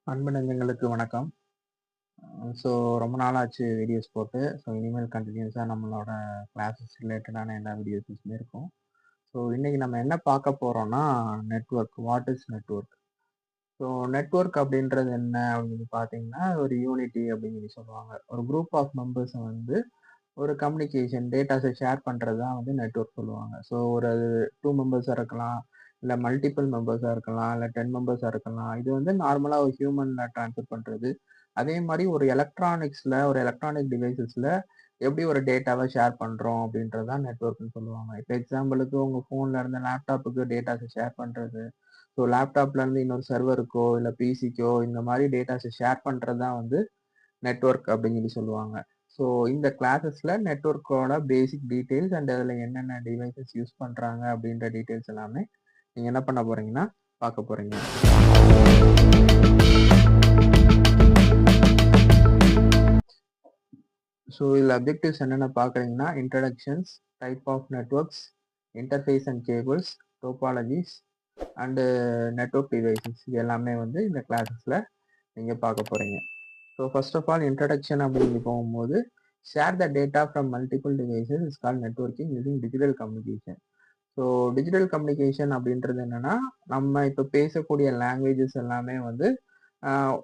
அன்பு நெஞ்சங்களுக்கு வணக்கம். ஸோ ரொம்ப நாள் ஆச்சு வீடியோஸ் போட்டு. ஸோ இனிமேல் கன்டினியூஸா நம்மளோட கிளாஸஸ் ரிலேட்டடான எல்லா வீடியோஸுமே இருக்கும். ஸோ இன்னைக்கு நம்ம என்ன பார்க்க போறோம்னா, network. What is network? So network அப்படின்றது என்ன அப்படின்னு பார்த்தீங்கன்னா, ஒரு யூனிட்டி அப்படின்னு சொல்லி சொல்லுவாங்க. ஒரு குரூப் ஆஃப் மெம்பர்ஸ வந்து ஒரு கம்யூனிகேஷன், டேட்டாஸ ஷேர் பண்றது தான் வந்து நெட்வொர்க் சொல்லுவாங்க. ஸோ ஒரு 2 மெம்பர்ஸா இருக்கலாம், இல்ல மல்டிபிள் மெம்பர்ஸா இருக்கலாம், இல்ல 10 மெம்பர்ஸா இருக்கலாம். இது வந்து நார்மலா ஒரு ஹியூமன்ல ட்ரான்ஸ்ஃபர் பண்றது. அதே மாரி ஒரு எலக்ட்ரானிக்ஸ்ல, ஒரு எலக்ட்ரானிக் டிவைஸஸ்ல எப்படி ஒரு டேட்டாவ ஷேர் பண்றோம் அப்படின்றது தான் நெட்வொர்க்ன்னு சொல்லுவாங்க. இப்ப எக்ஸாம்பிளுக்கு உங்க ஃபோன்ல இருந்து லேப்டாப்புக்கு டேட்டாஸ ஷேர் பண்றது. ஸோ லேப்டாப்ல இருந்து இன்னொரு சர்வருக்கோ, இல்ல பிசிக்கோ இந்த மாரி டேட்டாஸ ஷேர் பண்றது தான் வந்து நெட்வொர்க் அப்படின்னு சொல்லி சொல்லுவாங்க. ஸோ இந்த கிளாஸஸ்ல நெட்வொர்க்கோட பேசிக் டீடைல்ஸ் அண்ட் அதில் என்னென்ன டிவைசஸ் யூஸ் பண்றாங்க அப்படின்ற டீடைல்ஸ் எல்லாமே நீங்க என்ன பண்ண போறீங்கன்னா பார்க்க போறீங்க. ஸோ இதில் அப்ஜெக்டிவ்ஸ் என்னென்ன பார்க்குறீங்கன்னா, introductions, type of networks, interface and cables, topologies and network devices இது எல்லாமே வந்து இந்த கிளாஸஸ்ல நீங்க பார்க்க போறீங்க. So first of all introduction அப்படின்னு போகும்போது, share the data from multiple devices is called networking using digital communication. So digital communication அப்படின்றது என்னன்னா, நம்ம இப்போ பேசக்கூடிய லாங்குவேஜஸ் எல்லாமே வந்து ஆஹ்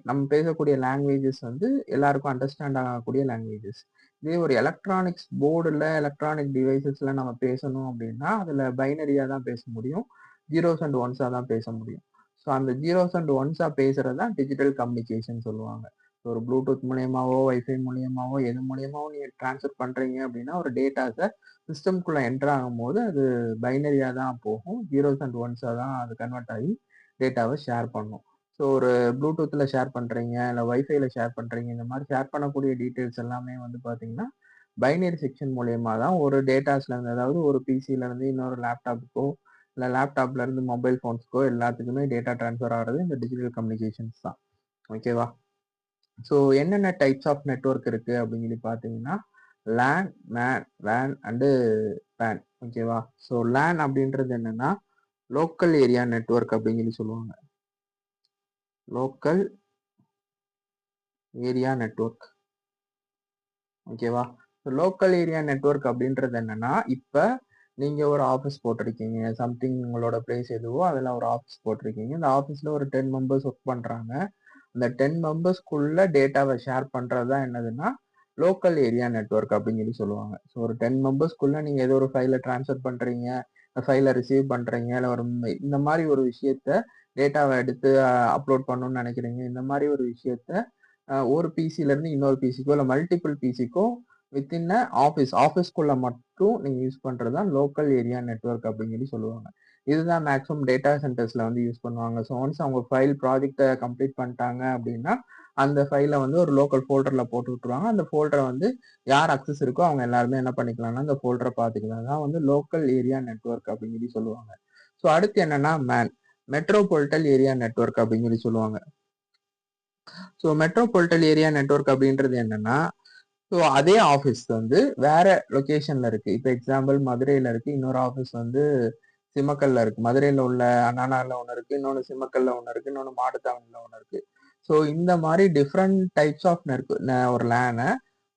நம்ம பேசக்கூடிய லாங்குவேஜஸ் வந்து எல்லாருக்கும் அண்டர்ஸ்டாண்ட் ஆகக்கூடிய லாங்குவேஜஸ். இதே ஒரு எலக்ட்ரானிக்ஸ் போர்டில் எலக்ட்ரானிக் டிவைசஸ்ல நம்ம பேசணும் அப்படின்னா அதில் பைனரியாக தான் பேச முடியும், ஜீரோஸ் அண்ட் ஒன்ஸாக தான் பேச முடியும். ஸோ அந்த ஜீரோஸ் அண்ட் ஒன்ஸாக பேசுறது தான் டிஜிட்டல் கம்யூனிகேஷன் சொல்லுவாங்க. ஒரு ப்ளூடூத் மூலியமாவோ வைஃபை மூலியமாவோ எது மூலியமாவோ நீங்கள் ட்ரான்ஸ்ஃபர் பண்ணுறீங்க அப்படின்னா ஒரு டேட்டாஸை சிஸ்டம்குள்ளே என்டர் ஆகும்போது அது பைனரியாக தான் போகும், ஜீரோஸ் அண்ட் ஒன்ஸாக தான் அது கன்வெர்ட் ஆகி டேட்டாவை ஷேர் பண்ணும். ஸோ ஒரு ப்ளூடூத்தில் ஷேர் பண்ணுறீங்க, இல்லை வைஃபைல ஷேர் பண்ணுறீங்க, இந்த மாதிரி ஷேர் பண்ணக்கூடிய டீட்டெயில்ஸ் எல்லாமே வந்து பார்த்தீங்கன்னா பைனரி செக்ஷன் மூலயமா தான் ஒரு டேட்டாஸ்லேருந்து, அதாவது ஒரு பிசிலேருந்து இன்னொரு லேப்டாப்புக்கோ, இல்லை லேப்டாப்லேருந்து மொபைல் ஃபோன்ஸ்க்கோ எல்லாத்துக்குமே டேட்டா ட்ரான்ஸ்ஃபர் ஆகிறது இந்த டிஜிட்டல் கம்யூனிகேஷன்ஸ் தான். ஓகேவா? ஸோ என்னென்ன டைப்ஸ் ஆஃப் நெட்வொர்க் இருக்கு அப்படின்னு சொல்லி பார்த்தீங்கன்னா, லேன், மேன், வேன் அண்டு பேன். ஓகேவா? ஸோ லேன் அப்படின்றது என்னன்னா, லோக்கல் ஏரியா நெட்வொர்க் அப்படின்னு சொல்லி சொல்லுவாங்க. Local area network. ஓகேவா? லோக்கல் ஏரியா நெட்வொர்க் அப்படின்றது என்னன்னா, இப்ப நீங்க ஒரு ஆஃபீஸ் போட்டிருக்கீங்க. சம்திங் உங்களோட பிளேஸ் எதுவோ அதில் ஒரு ஆஃபீஸ் போட்டிருக்கீங்க. இந்த ஆஃபீஸ்ல ஒரு 10 மெம்பர்ஸ் ஒர்க் பண்றாங்க. அந்த 10 மெம்பர்ஸ்க்குள்ள டேட்டாவை ஷேர் பண்றது தான் என்னதுன்னா, லோக்கல் ஏரியா நெட்வொர்க் அப்படின்னு சொல்லி சொல்லுவாங்க. ஸோ ஒரு 10 மெம்பர்ஸ்க்குள்ள நீங்க ஏதோ ஒரு ஃபைலை ட்ரான்ஸ்ஃபர் பண்றீங்க, ஃபைலை ரிசீவ் பண்றீங்க, இல்லை ஒரு இந்த மாதிரி ஒரு விஷயத்த டேட்டாவை எடுத்து அப்லோட் பண்ணணும்னு நினைக்கிறீங்க. இந்த மாதிரி ஒரு விஷயத்த ஒரு பிசில இருந்து இன்னொரு பிசிக்கோ இல்லை மல்டிபிள் பிசிக்கோ வித்தின் ஆஃபீஸ்க்குள்ள மட்டும் நீங்க யூஸ் பண்றது தான் லோக்கல் ஏரியா நெட்வொர்க் அப்படின்னு சொல்லி சொல்லுவாங்க. இதுதான் மேக்ஸிமம் டேட்டா சென்டர்ஸ்ல வந்து யூஸ் பண்ணுவாங்க. ஸோ ஒன்ஸ் அவங்க ஃபைல் ப்ராஜெக்டை கம்ப்ளீட் பண்ணிட்டாங்க அப்படின்னா அந்த ஃபைலை வந்து ஒரு லோக்கல் ஃபோல்டர்ல போட்டு விட்டுருவாங்க. அந்த ஃபோல்டரை வந்து யார் அக்சஸ் இருக்கோ அவங்க எல்லாருமே என்ன பண்ணிக்கலாம்னா அந்த ஃபோல்டரை பார்த்துக்கலாம். அதான் வந்து லோக்கல் ஏரியா நெட்வொர்க் அப்படின்னு சொல்லி சொல்லுவாங்க. ஸோ அடுத்து என்னன்னா மேன், மெட்ரோபொலிட்டல் ஏரியா நெட்வொர்க் அப்படின்னு சொல்லி சொல்லுவாங்க. ஸோ மெட்ரோபொலிட்டல் ஏரியா நெட்வொர்க் அப்படின்றது என்னன்னா, ஸோ அதே ஆஃபீஸ் வந்து வேற லொகேஷன்ல இருக்கு. இப்போ எக்ஸாம்பிள் மதுரையில இருக்கு, இன்னொரு ஆஃபீஸ் வந்து சிமக்கல்ல இருக்கு. மதுரையில உள்ள அண்ணா நகர்ல ஒன்று இருக்கு, இன்னொன்று சிமக்கல்ல ஒன்று இருக்கு, இன்னொன்று மாட்டுத்தாவணில ஒன்று இருக்கு. ஸோ இந்த மாதிரி டிஃப்ரெண்ட் டைப்ஸ் ஆஃப் ஒரு லேனை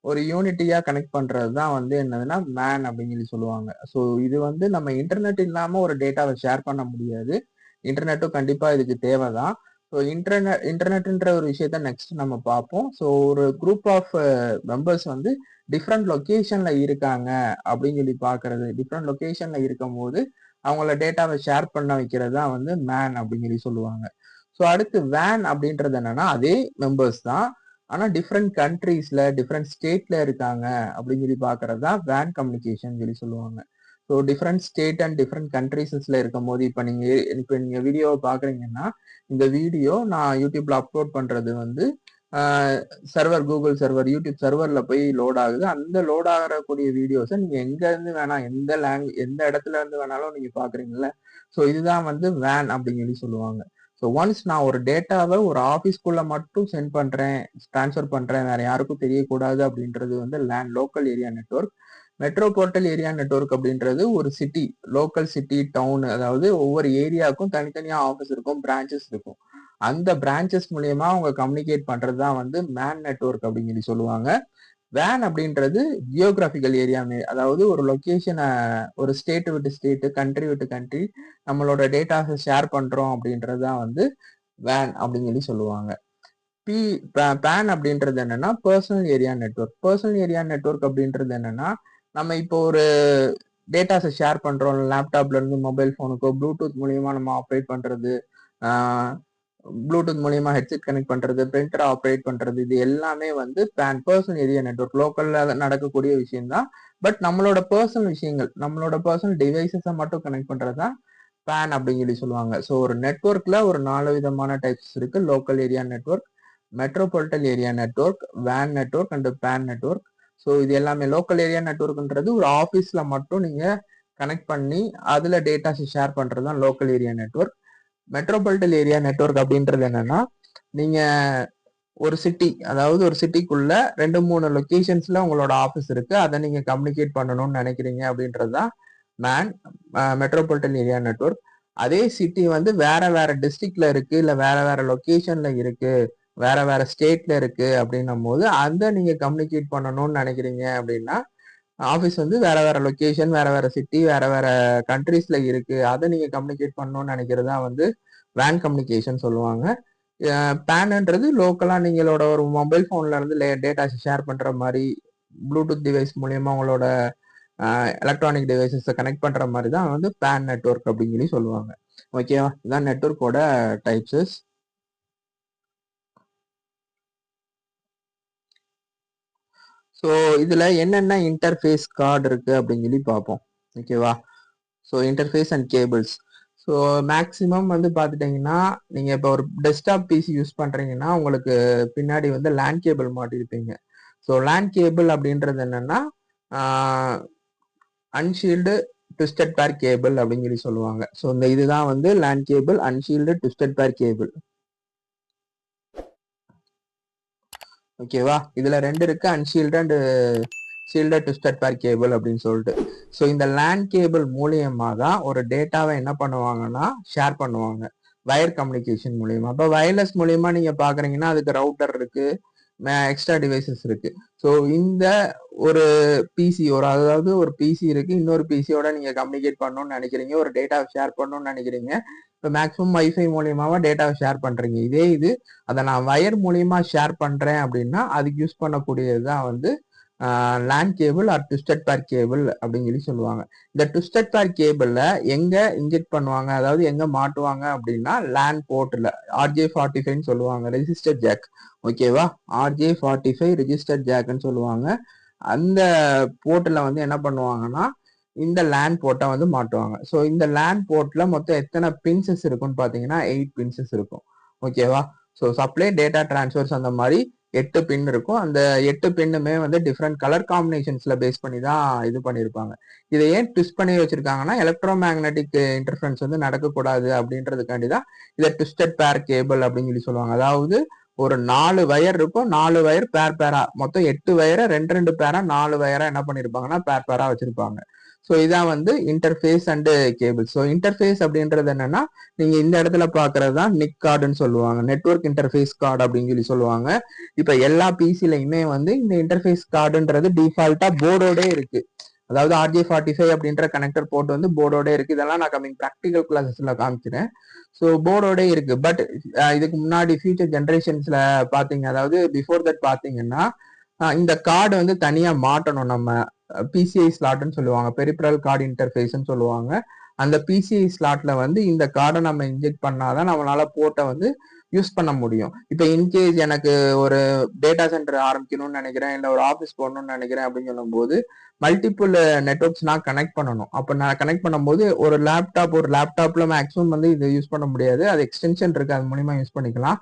ஒரு யூனிட்டியா கனெக்ட் பண்றது தான் வந்து என்னதுன்னா மேன் அப்படின்னு சொல்லி சொல்லுவாங்க. ஸோ இது வந்து நம்ம இன்டர்நெட் இல்லாம ஒரு டேட்டாவை ஷேர் பண்ண முடியாது. இன்டர்நெட்டும் கண்டிப்பா இதுக்கு தேவைதான். ஸோ இன்டர்நெட்ன்ற ஒரு விஷயத்த நெக்ஸ்ட் நம்ம பார்ப்போம். ஸோ ஒரு குரூப் ஆஃப் மெம்பர்ஸ் வந்து டிஃப்ரெண்ட் லொகேஷன்ல இருக்காங்க அப்படின்னு சொல்லி பார்க்கறது, டிஃப்ரெண்ட் லொகேஷன்ல இருக்கும் போது அவங்கள டேட்டாவை ஷேர் பண்ண வைக்கிறது தான் வந்து மேன் அப்படின்னு சொல்லி சொல்லுவாங்க. ஸோ அடுத்து வேன் அப்படின்றது என்னன்னா அதே மெம்பர்ஸ் தான், ஆனா டிஃப்ரெண்ட் கண்ட்ரீஸ்ல டிஃப்ரெண்ட் ஸ்டேட்ல இருக்காங்க அப்படின்னு சொல்லி பார்க்கறது தான் வேன் கம்யூனிகேஷன் சொல்லி சொல்லுவாங்க. So different state and different கண்ட்ரீஸஸ்ல இருக்கும் போது இப்போ நீங்க வீடியோவை பார்க்குறீங்கன்னா, இந்த வீடியோ நான் யூடியூப்ல அப்லோட் பண்றது வந்து சர்வர், கூகுள் சர்வர், யூடியூப் சர்வர்ல போய் லோட் ஆகுது. அந்த லோட் ஆகக்கூடிய வீடியோஸை நீங்க எங்க இருந்து வேணா, எந்த இடத்துல இருந்து வேணாலும் நீங்க பாக்குறீங்கல்ல. ஸோ இதுதான் வந்து வேன் அப்படின்னு சொல்லி சொல்லுவாங்க. ஸோ ஒன்ஸ் நான் ஒரு டேட்டாவை ஒரு ஆஃபீஸ்க்குள்ள மட்டும் சென்ட் பண்றேன், ட்ரான்ஸ்ஃபர் பண்றேன், வேற யாருக்கும் தெரியக்கூடாது அப்படின்றது வந்து LAN, local area network. Metropolitan area network அப்படின்றது ஒரு சிட்டி, லோக்கல் சிட்டி, டவுன், அதாவது ஒவ்வொரு ஏரியாவுக்கும் தனித்தனியா ஆஃபீஸ் இருக்கும், பிரான்ச்சஸ் இருக்கும். அந்த பிரான்ச்சஸ் மூலியமா அவங்க கம்யூனிகேட் பண்றது தான் வந்து மேன் நெட்வொர்க் அப்படின்னு சொல்லி சொல்லுவாங்க. வேன் அப்படின்றது ஜியோகிராபிக்கல் ஏரியா, அதாவது ஒரு லொகேஷனை ஒரு ஸ்டேட் விட்டு ஸ்டேட், கண்ட்ரி விட்டு கண்ட்ரி நம்மளோட டேட்டாஸை ஷேர் பண்றோம் அப்படின்றது தான் வந்து வேன் அப்படின்னு சொல்லி சொல்லுவாங்க. பேன் அப்படின்றது என்னன்னா personal area network. Personal area network அப்படின்றது என்னன்னா நம்ம இப்போ ஒரு டேட்டாஸை ஷேர் பண்றோம், லேப்டாப்ல இருந்து மொபைல் போனுக்கோ ப்ளூடூத் மூலியமா நம்ம ஆப்ரேட் பண்றது, ப்ளூடூத் மூலியமா ஹெட்செட் கனெக்ட் பண்றது, பிரிண்டர் ஆப்ரேட் பண்றது, இது எல்லாமே வந்து பர்சனல் ஏரியா நெட்வொர்க். லோக்கல்ல நடக்கக்கூடிய விஷயம் தான். பட் நம்மளோட பர்சனல் விஷயங்கள், நம்மளோட பர்சனல் டிவைசஸை மட்டும் கனெக்ட் பண்றதுதான் பேன் அப்படின்னு சொல்லி சொல்லுவாங்க. ஸோ ஒரு நெட்வொர்க்ல ஒரு 4 விதமான டைப்ஸ் இருக்கு. Local area network, metropolitan area network, வேன் network and PAN network. So இது எல்லாமே லோக்கல் ஏரியா நெட்வொர்க்ன்றது ஒரு ஆஃபீஸ்ல மட்டும் நீங்க கனெக்ட் பண்ணி அதுல டேட்டாஸ் ஷேர் பண்றது தான் local area network. Metropolitan area network அப்படின்றது என்னன்னா நீங்க ஒரு சிட்டி, அதாவது ஒரு சிட்டிக்குள்ள 2-3 லொகேஷன்ஸ்ல உங்களோட ஆஃபீஸ் இருக்கு, அதை நீங்க கம்யூனிகேட் பண்ணணும்னு நினைக்கிறீங்க அப்படின்றது தான் மேன் மெட்ரோபாலிட்டன் ஏரியா நெட்வொர்க். அதே சிட்டி வந்து வேற வேற டிஸ்ட்ரிக்ட்ல இருக்கு, இல்ல வேற வேற லொகேஷன்ல இருக்கு, வேற வேற ஸ்டேட்ல இருக்கு அப்படின்னும் போது அதை நீங்க கம்யூனிகேட் பண்ணணும்னு நினைக்கிறீங்க அப்படின்னா, ஆஃபீஸ் வந்து வேற வேற லொகேஷன், வேற வேற சிட்டி, வேற வேற கண்ட்ரீஸ்ல இருக்கு, அதை நீங்க கம்யூனிகேட் பண்ணணும்னு நினைக்கிறதா வந்து வேன் கம்யூனிகேஷன் சொல்லுவாங்க. பேன்ன்றது லோக்கலா நீங்களோட ஒரு மொபைல் போன்ல இருந்து டேட்டா ஷேர் பண்ற மாதிரி ப்ளூடூத் டிவைஸ் மூலியமா உங்களோட எலக்ட்ரானிக் டிவைசஸ் கனெக்ட் பண்ற மாதிரி தான் வந்து பேன் நெட்வொர்க் அப்படின்னு சொல்லி சொல்லுவாங்க. ஓகேவா, இதான் நெட்வொர்க்கோட டைப்ஸஸ். ஸோ இதுல என்னென்ன இன்டர்ஃபேஸ் கார்டு இருக்கு அப்படின்னு சொல்லி பார்ப்போம். ஓகேவா, so interface and cables. So maximum வந்து பார்த்துட்டிங்கன்னா நீங்கள் இப்போ ஒரு டெஸ்க்டாப் பிசி யூஸ் பண்ணுறீங்கன்னா உங்களுக்கு பின்னாடி வந்து லேன் கேபிள் மாட்டிருப்பீங்க. ஸோ லேன் கேபிள் அப்படின்றது என்னன்னா அன்ஷீல்டு ட்விஸ்டட் பேர் கேபிள் அப்படின்னு சொல்லி சொல்லுவாங்க. ஸோ இந்த இதுதான் வந்து லேன் கேபிள், அன்ஷீல்டு ட்விஸ்டட் பேர் கேபிள். ஓகேவா, இதுல 2 இருக்கு, அன்ஷீல்டு அண்ட் ஷீல்டட் ட்விஸ்டட் பேர் கேபிள் அப்படின்னு சொல்லிட்டு. ஸோ இந்த லேன் கேபிள் மூலியமா தான் ஒரு டேட்டாவை என்ன பண்ணுவாங்கன்னா ஷேர் பண்ணுவாங்க வயர் கம்யூனிகேஷன் மூலியமா. இப்போ வயர்லெஸ் மூலியமா நீங்க பாக்குறீங்கன்னா அதுக்கு ரவுட்டர் இருக்கு, எக்ஸ்ட்ரா டிவைசஸ் இருக்கு. ஸோ இந்த ஒரு பிசி, அதாவது ஒரு பிசி இருக்கு, இன்னொரு பிசியோட நீங்க கம்யூனிகேட் பண்ணணும்னு நினைக்கிறீங்க, ஒரு டேட்டாவை ஷேர் பண்ணணும்னு நினைக்கிறீங்க. இப்போ மேக்ஸிமம் வைஃபை மூலியமாவா டேட்டாவை ஷேர் பண்றீங்க. இதே இது அதை நான் வயர் மூலியமா ஷேர் பண்றேன் அப்படின்னா அதுக்கு யூஸ் பண்ணக்கூடியது தான் வந்து லேன் கேபிள் ஆர் ட்விஸ்டட் பேர் கேபிள் அப்படின்னு சொல்லி சொல்லுவாங்க. இந்த ட்விஸ்டட் பேர் கேபிள்ல எங்க இன்ஜெக்ட் பண்ணுவாங்க, அதாவது எங்க மாட்டுவாங்க அப்படின்னா லேன் போர்ட்ல RJ45 சொல்லுவாங்க, ரெஜிஸ்டர் ஜாக். ஓகேவா, RJ45 ரெஜிஸ்டர் ஜாக்னு சொல்லுவாங்க. அந்த போர்ட்ல வந்து என்ன பண்ணுவாங்கன்னா இந்த லேன் போர்ட்டை வந்து மாட்டுவாங்க. ஸோ இந்த லேன் போர்ட்ல மொத்தம் எத்தனை பின்சஸ் இருக்கும்னு பாத்தீங்கன்னா 8 பின்சஸ் இருக்கும். ஓகேவா, ஸோ சப்ளை, டேட்டா டிரான்ஸ்ஃபர்ஸ் அந்த மாதிரி 8 பின் இருக்கும். அந்த 8 பின்னுமே வந்து டிஃப்ரெண்ட் கலர் காம்பினேஷன்ஸ்ல பேஸ் பண்ணி தான் இது பண்ணியிருப்பாங்க. இதை ஏன் ட்விஸ்ட் பண்ணி வச்சிருக்காங்கன்னா எலக்ட்ரோ மேக்னெட்டிக் இன்டர்ஃபரன்ஸ் வந்து நடக்கக்கூடாது அப்படின்றதுக்காண்டி தான் இதை ட்விஸ்டட் பேர் கேபிள் அப்படின்னு சொல்லி சொல்லுவாங்க. அதாவது ஒரு 4 வயர் இருக்கும், 4 வயர் பேரா, மொத்தம் 8 வயரை 2 பேரா 4 வயரா என்ன பண்ணிருப்பாங்கன்னா பேரா வச்சிருப்பாங்க. ஸோ இதான் வந்து interface and cable. So interface அப்படின்றது என்னன்னா நீங்க இந்த இடத்துல பாக்குறது தான் நிக் கார்டுன்னு சொல்லுவாங்க, நெட்வொர்க் இன்டர்ஃபேஸ் கார்டு அப்படின்னு சொல்லி சொல்லுவாங்க. இப்ப எல்லா பிசிலையுமே வந்து இந்த இன்டர்ஃபேஸ் கார்டுன்றது டிஃபால்ட்டா போர்டோட இருக்கு. அதாவது RJ45 அப்படின்ற கனெக்டர் போர்ட் வந்து போர்டோட இருக்கு. இதெல்லாம் நான் கம்மிங் ப்ராக்டிகல் கிளாஸஸ்ல காமிக்கிறேன். ஸோ போர்டோட இருக்கு. பட் இதுக்கு முன்னாடி ஃபியூச்சர் ஜென்ரேஷன்ஸ்ல பாத்தீங்க, அதாவது பிஃபோர் தட் பாத்தீங்கன்னா இந்த கார்டு வந்து தனியா மாட்டணும். நம்ம பிசிஐ ஸ்லாட்னு சொல்லுவாங்க, பெரிப்ரல் கார்டு இன்டர்ஃபேஸ்ன்னு சொல்லுவாங்க. அந்த பிசிஐ ஸ்லாட்ல வந்து இந்த கார்டை நம்ம இன்ஜெக்ட் பண்ணாதான் நம்மளால போர்ட்டை வந்து யூஸ் பண்ண முடியும். இப்ப இன்கேஸ் எனக்கு ஒரு டேட்டா சென்டர் ஆரம்பிக்கணும்னு நினைக்கிறேன், இல்ல ஒரு ஆஃபீஸ் போடணும்னு நினைக்கிறேன் அப்படின்னு சொல்லும் போது மல்டிபிள் நெட்வொர்க்ஸ் நான் கனெக்ட் பண்ணணும். அப்ப நான் கனெக்ட் பண்ணும்போது ஒரு லேப்டாப்ல மேக்ஸிமம் வந்து இது யூஸ் பண்ண முடியாது, அது எக்ஸ்டென்ஷன் இருக்கு, அது மூலியமா யூஸ் பண்ணிக்கலாம்.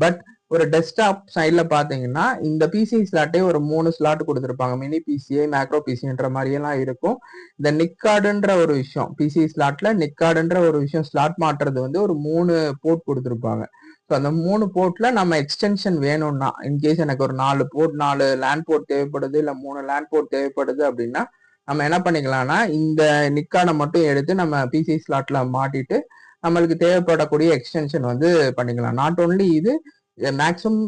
பட் ஒரு டெஸ்க்டாப் சைட்ல பாத்தீங்கன்னா இந்த பிசிஐ ஸ்லாட்டே ஒரு 3 ஸ்லாட் கொடுத்துருப்பாங்க, மினி பிசிஐ, மேக்ரோ பிசின்ற மாதிரி எல்லாம் இருக்கும். இந்த நிக்கார்டுன்ற ஒரு விஷயம், பிசிஐ ஸ்லாட்ல நிக்கார்டுன்ற ஒரு விஷயம் ஸ்லாட் மாற்றுறது வந்து ஒரு 3 போர்ட் கொடுத்துருப்பாங்க. ஸோ அந்த 3 போர்ட்ல நம்ம எக்ஸ்டென்ஷன் வேணும்னா, இன்கேஸ் எனக்கு ஒரு 4 லேண்ட் போர்ட் தேவைப்படுது, இல்ல 3 லேண்ட் போர்ட் தேவைப்படுது அப்படின்னா நம்ம என்ன பண்ணிக்கலாம்னா இந்த நிக்கார்டை மட்டும் எடுத்து நம்ம பிசிஐ ஸ்லாட்ல மாட்டிட்டு நம்மளுக்கு தேவைப்படக்கூடிய எக்ஸ்டென்ஷன் வந்து பண்ணிக்கலாம். நாட் ஓன்லி இது, மேக்ஸிமம்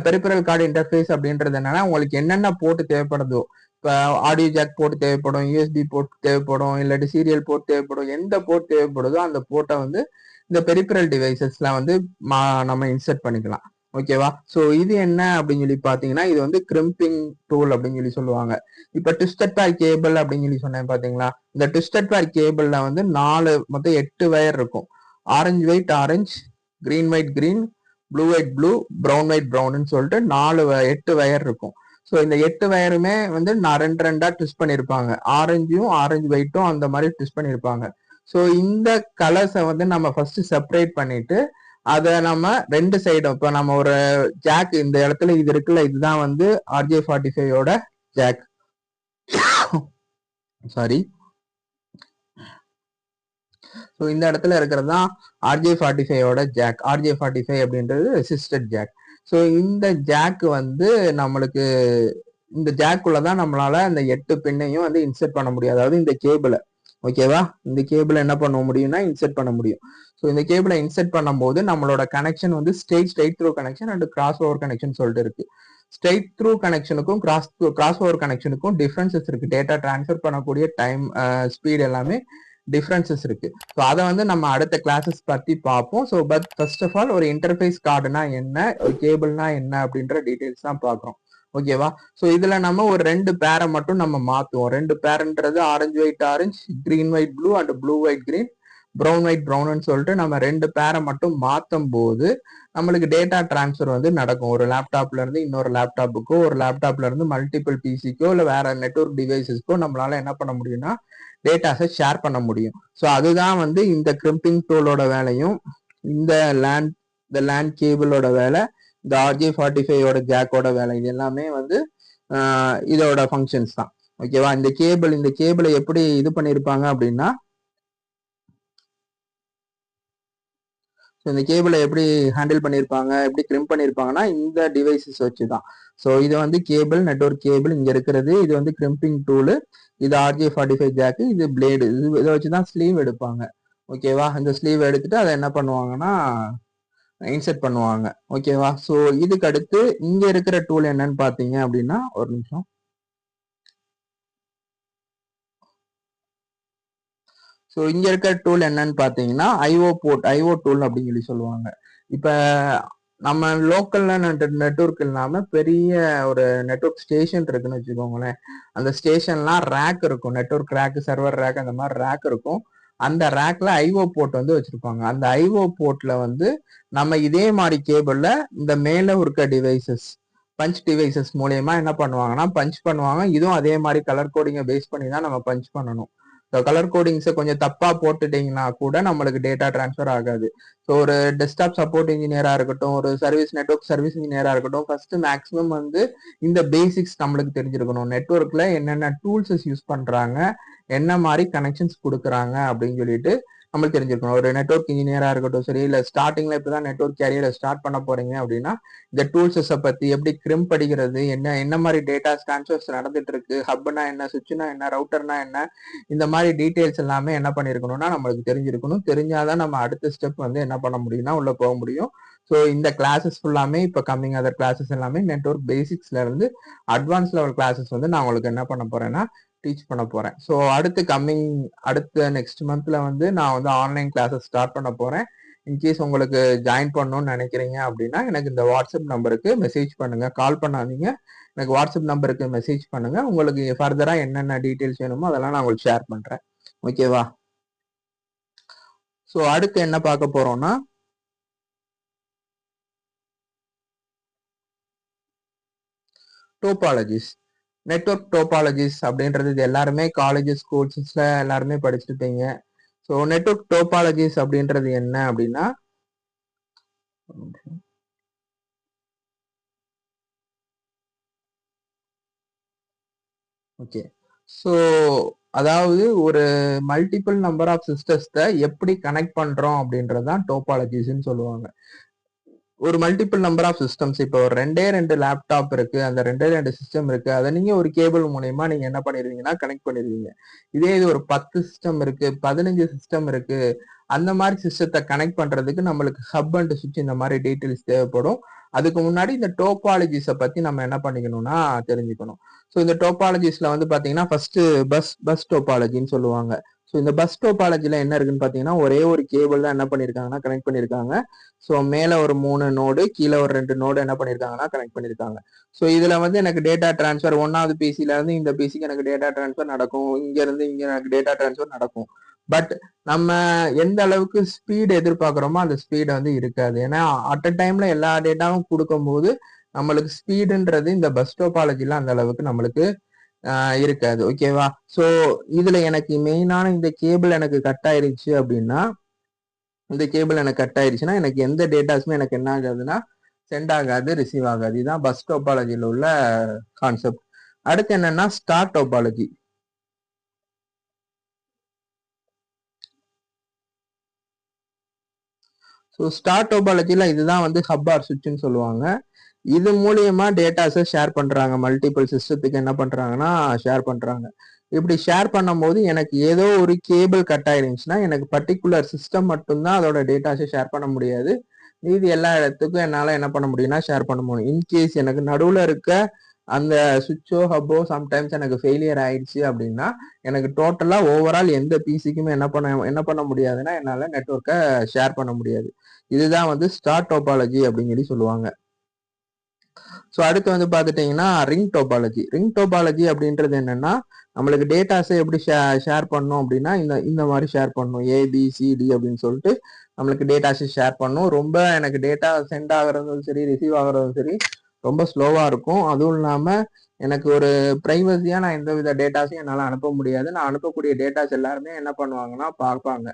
பெரிபரல் கார்டு இன்டர்ஃபேஸ் அப்படின்றது என்னன்னா உங்களுக்கு என்னென்ன போர்ட் தேவைப்படுதோ, இப்போ ஆடியோ ஜாக் போர்ட் தேவைப்படும், யூஎஸ்பி போர்ட் தேவைப்படும், இல்லாட்டி சீரியல் போர்ட் தேவைப்படும், எந்த போர்ட் தேவைப்படுதோ அந்த போர்ட்டை வந்து இந்த பெரிபரல் டிவைசஸ்ல வந்து நம்ம இன்சர்ட் பண்ணிக்கலாம். ஓகேவா? ஸோ இது என்ன அப்படின்னு சொல்லி பாத்தீங்கன்னா, இது வந்து கிரிம்பிங் டூல் அப்படின்னு சொல்லி சொல்லுவாங்க. இப்ப ட்விஸ்டட் பேர் கேபிள் அப்படின்னு சொல்லி சொன்னேன் பாத்தீங்களா, இந்த ட்விஸ்டட் பேர் கேபிள்ல வந்து மொத்தம் 8 வயர் இருக்கும். Orange white orange, green white green, blue white blue, brown white ப்ரௌன்னு சொல்லிட்டு 8 வயர் இருக்கும். ஸோ இந்த 8 வயருமே வந்து நான் 2 ட்விஸ்ட் பண்ணியிருப்பாங்க. ஆரஞ்சும் ஆரஞ்சு ஒயிட்டும் அந்த மாதிரி ட்விஸ்ட் பண்ணியிருப்பாங்க. ஸோ இந்த கலர்ஸை வந்து நம்ம ஃபர்ஸ்ட் செப்பரேட் பண்ணிட்டு அதை நம்ம 2 சைடும், இப்போ நம்ம ஒரு ஜாக் இந்த இடத்துல இது இருக்குல்ல, இதுதான் வந்து RJ45ஓட ஜாக். சாரி. ஸோ இந்த இடத்துல இருக்கிறது தான் RJ45ஓட ஜாக். RJ45 அப்படின்றது ரெசிஸ்டட் ஜாக். ஸோ இந்த ஜாக் வந்து நம்மளுக்கு இந்த ஜாக்குள்ளதான் நம்மளால இந்த 8 பின்னையும் வந்து இன்சர்ட் பண்ண முடியும். அதாவது இந்த கேபிளை, ஓகேவா, இந்த கேபிளை என்ன பண்ண முடியும்னா இன்சர்ட் பண்ண முடியும். ஸோ இந்த கேபிளை இன்சர்ட் பண்ணும்போது நம்மளோட கனெக்ஷன் வந்து straight through connection and crossover connection சொல்லிட்டு இருக்கு. ஸ்ட்ரெயிட் த்ரூ கனெக்ஷனுக்கும் கிராஸ் ஓவர் கனெக்ஷனுக்கும் டிஃபரன்சஸ் இருக்கு. டேட்டா டிரான்ஸ்ஃபர் பண்ணக்கூடிய டைம், ஸ்பீட் எல்லாமே டிஃபரன்சஸ் இருக்கு. ஸோ அதை வந்து நம்ம அடுத்த கிளாஸஸ் பத்தி பார்ப்போம். So but first of all ஒரு இன்டர்ஃபேஸ் கார்டுனா என்ன, ஒரு கேபிள்னா என்ன அப்படின்ற டீடைல்ஸ் தான் பார்க்குறோம். ஓகேவா? ஸோ இதுல நம்ம ஒரு 2 பேரை மட்டும் நம்ம மாத்துவோம். 2 பேருன்றது orange white orange, green white blue and blue white green, brown white ப்ரௌன்னு சொல்லிட்டு நம்ம 2 பேரை மட்டும் மாத்தும் போது நம்மளுக்கு டேட்டா டிரான்ஸ்ஃபர் வந்து நடக்கும். ஒரு லேப்டாப்ல இருந்து இன்னொரு லேப்டாப்புக்கோ, ஒரு லேப்டாப்ல இருந்து மல்டிபிள் பிசிக்கோ, இல்லை வேற நெட்வொர்க் டிவைசஸ்க்கோ நம்மளால என்ன பண்ண முடியும்னா டேட்டாஸை ஷேர் பண்ண முடியும். ஸோ அதுதான் வந்து இந்த கிரிம்பிங் டூலோட வேலையும், இந்த லேண்ட் கேபிளோட வேலை, இந்த RJ45ஓட ஜாக்கோட வேலை. இது எல்லாமே வந்து இதோட ஃபங்க்ஷன்ஸ் தான். ஓகேவா? இந்த கேபிளை எப்படி இது பண்ணியிருப்பாங்க அப்படின்னா, இந்த கேபிளை எப்படி ஹேண்டில் பண்ணியிருப்பாங்க, எப்படி கிரிம் பண்ணியிருப்பாங்கன்னா இந்த டிவைசஸ் வச்சு தான். ஸோ இது வந்து கேபிள், நெட்வொர்க் கேபிள் இங்க இருக்கிறது. இது வந்து கிரிம்பிங் டூலு, இது RJ45 ஜாக்கு, இது பிளேடு. இதை வச்சுதான் ஸ்லீவ் எடுப்பாங்க. ஓகேவா? இந்த ஸ்லீவ் எடுத்துட்டு அதை என்ன பண்ணுவாங்கன்னா இன்செர்ட் பண்ணுவாங்க. ஓகேவா? ஸோ இதுக்கு அடுத்து இங்க இருக்கிற டூல் என்னன்னு பாத்தீங்க அப்படின்னா, ஒரு நிமிஷம். ஸோ இங்க இருக்கிற டூல் என்னன்னு பாத்தீங்கன்னா ஐஓ டூல் அப்படின்னு சொல்லி சொல்லுவாங்க. இப்ப நம்ம லோக்கல்ல நெட்வொர்க் இல்லாம பெரிய ஒரு நெட்வொர்க் ஸ்டேஷன் இருக்குன்னு வச்சுக்கோங்களேன். அந்த ஸ்டேஷன்லாம் ரேக் இருக்கும், நெட்வொர்க் ரேக், சர்வர் ரேக், அந்த மாதிரி ரேக் இருக்கும். அந்த ரேக்ல ஐஓ போர்ட் வந்து வச்சிருப்பாங்க. அந்த ஐஓ போர்ட்ல வந்து நம்ம இதே மாதிரி கேபிள்ல இந்த மேல இருக்க டிவைசஸ், பஞ்ச் டிவைசஸ் மூலியமா என்ன பண்ணுவாங்கன்னா பஞ்ச் பண்ணுவாங்க. இதுவும் அதே மாதிரி கலர் கோடிங்கை பேஸ் பண்ணி தான் நம்ம பஞ்ச் பண்ணணும். கலர் கோடிங்ஸை கொஞ்சம் தப்பா போட்டுட்டீங்கன்னா கூட நம்மளுக்கு டேட்டா டிரான்ஸ்ஃபர் ஆகாது. ஸோ ஒரு டெஸ்க்டாப் சப்போர்ட் இன்ஜினியரா இருக்கட்டும், ஒரு நெட்வொர்க் சர்வீஸ் இன்ஜினியரா இருக்கட்டும், ஃபர்ஸ்ட் மேக்ஸிமம் வந்து இந்த பேசிக்ஸ் நம்மளுக்கு தெரிஞ்சிருக்கணும். நெட்வொர்க்ல என்னென்ன டூல்ஸஸ் யூஸ் பண்றாங்க, என்ன மாதிரி கனெக்ஷன்ஸ் கொடுக்குறாங்க அப்படின்னு சொல்லிட்டு நம்மளுக்கு தெரிஞ்சிருக்கணும். ஒரு நெட்வொர்க் இன்ஜினியரா இருக்கட்டும் சரி, இல்லை ஸ்டார்டிங்ல இப்பதான் நெட்வொர்க் கேரியரை ஸ்டார்ட் பண்ண போறீங்க அப்படின்னா இந்த டூல்ஸஸை பத்தி, எப்படி கிரிம் படிக்கிறது, என்ன மாதிரி டேட்டா டிரான்ஸ்ஃபர்ஸ் நடந்துட்டு இருக்கு, ஹப்னா என்ன, சுவிட்ச்னா என்ன, ரவுட்டர்னா என்ன, இந்த மாதிரி டீடைல்ஸ் எல்லாமே என்ன பண்ணிருக்கணும்னா நம்மளுக்கு தெரிஞ்சிருக்கணும். தெரிஞ்சாதான் நம்ம அடுத்த ஸ்டெப் வந்து என்ன பண்ண முடியும்னா உள்ள போக முடியும். ஸோ இந்த கிளாஸஸ் ஃபுல்லாமே இப்போ கம்மிங் அதர் கிளாஸஸ் எல்லாமே நெட்வொர்க் பேசிக்ஸ்ல இருந்து அட்வான்ஸ் லெவல் கிளாஸஸ் வந்து நான் உங்களுக்கு என்ன பண்ண போறேன்னா டீச் பண்ண போறேன். ஸோ அடுத்த நெக்ஸ்ட் மந்த்ல வந்து நான் வந்து ஆன்லைன் கிளாஸஸ் ஸ்டார்ட் பண்ண போறேன். இன்கேஸ் உங்களுக்கு ஜாயின் பண்ணணும்னு நினைக்கிறீங்க அப்படின்னா எனக்கு இந்த வாட்ஸ்அப் நம்பருக்கு மெசேஜ் பண்ணுங்க, கால் பண்ணாதீங்க. எனக்கு வாட்ஸ்அப் நம்பருக்கு மெசேஜ் பண்ணுங்க. உங்களுக்கு ஃபர்தரா என்னென்ன டீடைல்ஸ் வேணுமோ அதெல்லாம் நான் உங்களுக்கு ஷேர் பண்றேன். ஓகேவா? ஸோ அடுத்து என்ன பார்க்க போறோம்னா டோபாலஜிஸ், நெட்வொர்க் டோபாலஜிஸ் அப்படின்றது இது எல்லாருமே காலேஜஸ், ஸ்கூல்ஸ்ல எல்லாருமே படிச்சிருப்பீங்க. ஸோ நெட்வொர்க் டோபாலஜிஸ் அப்படின்றது என்ன அப்படின்னா, ஓகே, ஸோ அதாவது ஒரு மல்டிபிள் நம்பர் ஆஃப் சிஸ்டத்தை எப்படி கனெக்ட் பண்றோம் அப்படின்றதான் டோபாலஜிஸ்ன்னு சொல்லுவாங்க. ஒரு மல்டிபிள் நம்பர் ஆஃப் சிஸ்டம்ஸ், இப்போ ஒரு 2 லேப்டாப் இருக்கு, அந்த 2 சிஸ்டம் இருக்கு, அதை நீங்க ஒரு கேபிள் மூலயமா நீங்க என்ன பண்ணிருவீங்கன்னா கனெக்ட் பண்ணிருவீங்க. இதே இது ஒரு 10 சிஸ்டம் இருக்கு, 15 சிஸ்டம் இருக்கு அந்த மாதிரி சிஸ்டத்தை கனெக்ட் பண்றதுக்கு நம்மளுக்கு ஹப் அண்ட் சுவிட்ச் இந்த மாதிரி டீட்டெயில்ஸ் தேவைப்படும். அதுக்கு முன்னாடி இந்த டோபாலஜிஸை பத்தி நம்ம என்ன பண்ணிக்கணும்னா தெரிஞ்சுக்கணும். ஸோ இந்த டோபாலஜிஸ்ல வந்து பாத்தீங்கன்னா ஃபர்ஸ்ட் பஸ் டோபாலஜின்னு சொல்லுவாங்க. ஸோ இந்த பஸ் டோபாலஜில என்ன இருக்குன்னு பாத்தீங்கன்னா ஒரே ஒரு கேபிள் தான் என்ன பண்ணிருக்காங்கன்னா கனெக்ட் பண்ணிருக்காங்க. ஸோ மேல ஒரு 3 நோடு, கீழே ஒரு 2 நோடு என்ன பண்ணிருக்காங்கன்னா கனெக்ட் பண்ணிருக்காங்க. ஸோ இதுல வந்து எனக்கு டேட்டா டிரான்ஸ்ஃபர் ஒன்னாவது பிசில இருந்து இந்த பிசிக்கு எனக்கு டேட்டா டிரான்ஸ்ஃபர் நடக்கும், இங்க இருந்து இங்க எனக்கு டேட்டா டிரான்ஸ்ஃபர் நடக்கும். பட் நம்ம எந்த அளவுக்கு ஸ்பீடு எதிர்பார்க்கிறோமோ அந்த ஸ்பீடு வந்து இருக்காது. ஏன்னா அட் அ டைம்ல எல்லா டேட்டாவும் கொடுக்கும்போது நம்மளுக்கு ஸ்பீடுன்றது இந்த பஸ் டோபாலஜில அந்த அளவுக்கு நம்மளுக்கு இருக்காது. ஓகேவா? ஸோ இதுல எனக்கு மெயினான இந்த கேபிள் எனக்கு கட் ஆயிருச்சு அப்படின்னா, இந்த கேபிள் எனக்கு கட் ஆயிருச்சுன்னா எனக்கு எந்த டேட்டாஸுமே எனக்கு என்ன ஆகாதுன்னா சென்ட் ஆகாது, ரிசீவ் ஆகாது. இதுதான் பஸ் டோபாலஜியில் உள்ள கான்செப்ட். அடுத்து என்னன்னா ஸ்டார் டோபாலஜி. ஸோ ஸ்டார் டோபாலஜில இதுதான் வந்து ஹப் ஆர் சுவிட்ச்னு சொல்லுவாங்க. இது மூலியமா டேட்டாஸை ஷேர் பண்றாங்க. மல்டிபிள் சிஸ்டத்துக்கு என்ன பண்றாங்கன்னா ஷேர் பண்றாங்க. இப்படி ஷேர் பண்ணும் போது எனக்கு ஏதோ ஒரு கேபிள் கட் ஆயிருந்துச்சுன்னா எனக்கு பர்டிகுலர் சிஸ்டம் மட்டும்தான் அதோட டேட்டாஸை ஷேர் பண்ண முடியாது. மீதி எல்லா இடத்துக்கும் என்னால என்ன பண்ண முடியும்னா ஷேர் பண்ண முடியும். இன்கேஸ் எனக்கு நடுவில் இருக்க அந்த சுவிட்சோ ஹப்போ சம்டைம்ஸ் எனக்கு ஃபெயிலியர் ஆயிடுச்சு அப்படின்னா எனக்கு டோட்டலா ஓவரால் எந்த பிசிக்குமே என்ன பண்ண முடியாதுன்னா என்னால நெட்வொர்க்கை ஷேர் பண்ண முடியாது. இதுதான் வந்து ஸ்டார் டோபாலஜி அப்படின்னு சொல்லி சொல்லுவாங்க. ஸோ அடுத்து வந்து பார்த்துட்டீங்கன்னா ரிங் டோபாலஜி. ரிங் டோபாலஜி அப்படின்றது என்னன்னா நம்மளுக்கு டேட்டாஸை எப்படி ஷேர் பண்ணணும் அப்படின்னா இந்த மாதிரி ஷேர் பண்ணணும், ஏபிசிடி அப்படின்னு சொல்லிட்டு நம்மளுக்கு டேட்டாஸை ஷேர் பண்ணணும். ரொம்ப எனக்கு டேட்டா சென்ட் ஆகுறதும் சரி ரிசீவ் ஆகுறதும் சரி ரொம்ப ஸ்லோவா இருக்கும். அதுவும் இல்லாம எனக்கு ஒரு பிரைவசியா நான் எந்த வித டேட்டாஸையும் என்னால் அனுப்ப முடியாது. நான் அனுப்பக்கூடிய டேட்டாஸ் எல்லாருமே என்ன பண்ணுவாங்கன்னா பார்ப்பாங்க.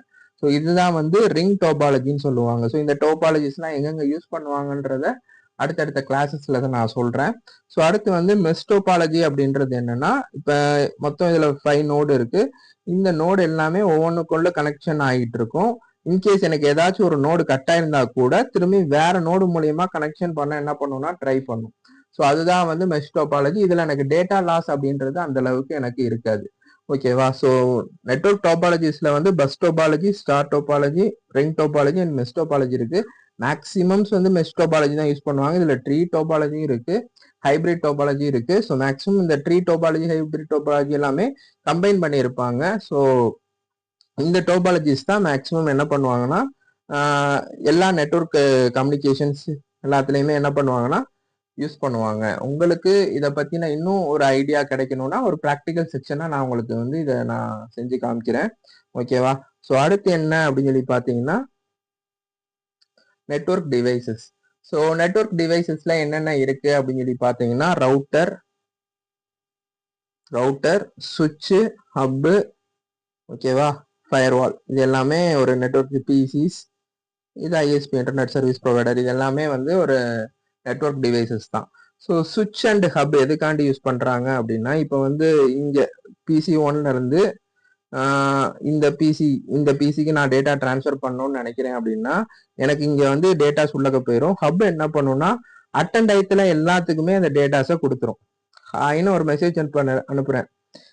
ஸோ இதுதான் வந்து ரிங் டோபாலஜின்னு சொல்லுவாங்க. ஸோ இந்த டோபாலஜிஸ்லாம் எங்கெங்க யூஸ் பண்ணுவாங்கன்றத அடுத்தடுத்த கிளாஸஸ்ல நான் சொல்றேன். ஸோ அடுத்து வந்து மெஷ் டோபாலஜி அப்படின்றது என்னன்னா இப்ப மொத்தம் இதுல 5 நோடு இருக்கு. இந்த நோடு எல்லாமே ஒவ்வொன்றுக்குள்ள கனெக்ஷன் ஆகிட்டு இருக்கும். இன்கேஸ் எனக்கு ஏதாச்சும் ஒரு நோடு கட் ஆயிருந்தா கூட திரும்பி வேற நோடு மூலியமா கனெக்ஷன் பண்ண என்ன பண்ணும்னா ட்ரை பண்ணும். ஸோ அதுதான் வந்து மெஷ் டோபாலஜி. இதுல எனக்கு டேட்டா லாஸ் அப்படின்றது அந்த அளவுக்கு எனக்கு இருக்காது. ஓகேவா? ஸோ நெட்வொர்க் டோபாலஜிஸ்ல வந்து bus topology, star topology, ring topology and mesh topology இருக்கு. மேக்ஸிமம்ஸ் வந்து மெஷ் டோபாலஜி தான் யூஸ் பண்ணுவாங்க. இதுல ட்ரீ டோபாலஜியும் இருக்கு, ஹைபிரிட் டோபாலஜி இருக்கு. ஸோ மேக்ஸிமம் இந்த ட்ரீ டோபாலஜி, ஹைபிரிட் டோபாலஜி எல்லாமே கம்பைன் பண்ணியிருப்பாங்க. ஸோ இந்த டோபாலஜிஸ் தான் மேக்ஸிமம் என்ன பண்ணுவாங்கன்னா எல்லா நெட்வொர்க் கம்யூனிகேஷன்ஸ் எல்லாத்துலயுமே என்ன பண்ணுவாங்கன்னா யூஸ் பண்ணுவாங்க. உங்களுக்கு இதை பத்தின இன்னும் ஒரு ஐடியா கிடைக்கணும்னா ஒரு ப்ராக்டிக்கல் செக்ஷனா நான் உங்களுக்கு வந்து இதை நான் செஞ்சு காமிக்கிறேன். ஓகேவா? ஸோ அடுத்து என்ன அப்படின்னு சொல்லி பாத்தீங்கன்னா நெட்வொர்க் டிவைசஸ். ஸோ நெட்வொர்க் டிவைசஸ்ல என்னென்ன இருக்கு அப்படின்னு சொல்லி பாத்தீங்கன்னா ரவுட்டர், சுவிட்ச், ஹப்பு, ஓகேவா, ஃபயர்வால், இது எல்லாமே ஒரு நெட்வொர்க். பிசிஸ், இது ஐஎஸ்பி இன்டர்நெட் சர்வீஸ் ப்ரொவைடர், இது எல்லாமே வந்து ஒரு நெட்வொர்க் டிவைசஸ் தான். ஸோ சுவிட்ச் அண்ட் ஹப் எதுக்காண்டி யூஸ் பண்றாங்க அப்படின்னா இப்போ வந்து இங்க பிசி 1ல இருந்து இந்த பிசிக்கு நான் டேட்டா டிரான்ஸ்ஃபர் பண்ணணும்னு நினைக்கிறேன் அப்படின்னா எனக்கு இங்க வந்து டேட்டாஸ் உள்ளக போயிடும். ஹப் என்ன பண்ணும்னா அட்டன் டயத்துல எல்லாத்துக்குமே அந்த டேட்டாஸை கொடுத்துரும். ஹாய்னு ஒரு மெசேஜ் அனுப்புறேன்.